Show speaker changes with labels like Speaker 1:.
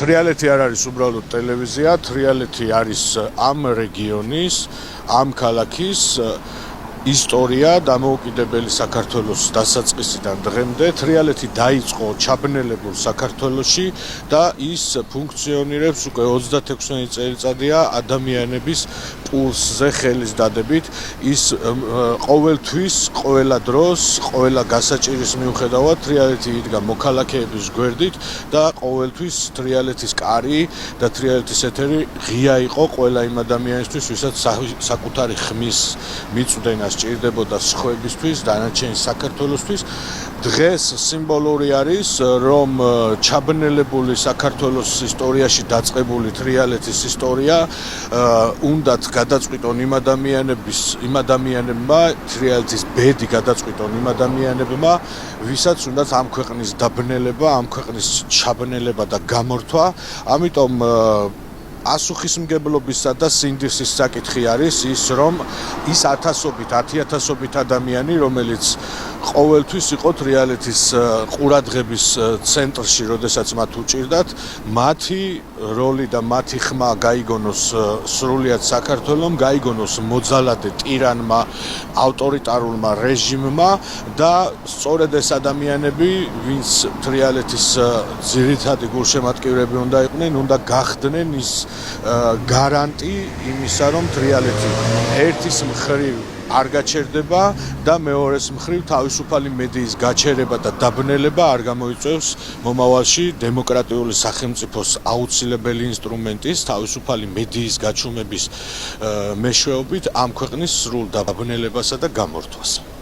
Speaker 1: Თრიალეთი არ არის უბრალოდ ტელევიზია, თრიალეთი არის ამ რეგიონის, ამ ქალაქის ისტორია დამოუკიდებელი საქართველოს დასაწყისიდან დღემდე. თრიალეთი დაიწყო ჩაბნელებულ საქართველოში და ის ფუნქციონირებს უკვე 36 წელიწადია ადამიანების პულსზე ხელის დადებით. ის ყოველთვის, ყველა დროს, ყველა გასაჭირის მიუხედავად თრიალეთი იდგა მოქალაქეების გვერდით და ყოველთვის თრიალეთის კარი და თრიალეთის ეთერი ღია იყო ყველა იმ ადამიანისთვის, ვისაც საკუთარი ხმის მიწვდენა სჭირდებოდა სხვებისთვის, დანარჩენი საქართველოსთვის. დღეს სიმბოლური არის, რომ ჩაბნელებული საქართველოს ისტორიაში დაწყებული თრიალეთის ისტორია უნდათ გადაწყვიტონ იმ ადამიანებმა, თრიალეთის ბედი გადაწყვიტონ იმ ადამიანებმა, ვისაც უნდათ ამ ქვეყნის დაბნელება, ამ ქვეყნის ჩაბნელება და გამორთვა. ამიტომ ასუხისმგებლობისა და სინდისის საკითხი არის ის, რომ ის ათასობით, 10,000-ობით ადამიანი, რომელიც ყოველთვის იყო თრიალეთის ყურადღების ცენტრში, როდესაც მათ უჭირდათ, მათი როლი და მათი ხმა გაიგონოს სრულიად საქართველომ, გაიგონოს მოძალადე ტირანმა, ავტორიტარულმა რეჟიმმა და სწორედ ეს ადამიანები, ვინც თრიალეთის ძირითადი გულშემატკივრები უნდა იყვნენ, უნდა გახდნენ ის გარანტი იმისა, რომ თრიალეთი ერთის მხრივ არ გაჩერდება და მეორეს მხრივ თავისუფალი მედიის გაჩერება და დაბნელება არ გამოიწვევს მომავალში დემოკრატიული სახელმწიფოს აუცილებელი ინსტრუმენტის, თავისუფალი მედიის გაჩუმების მეშვეობით ამ ქვეყნის სრულ დაბნელებასა და გამორთვას.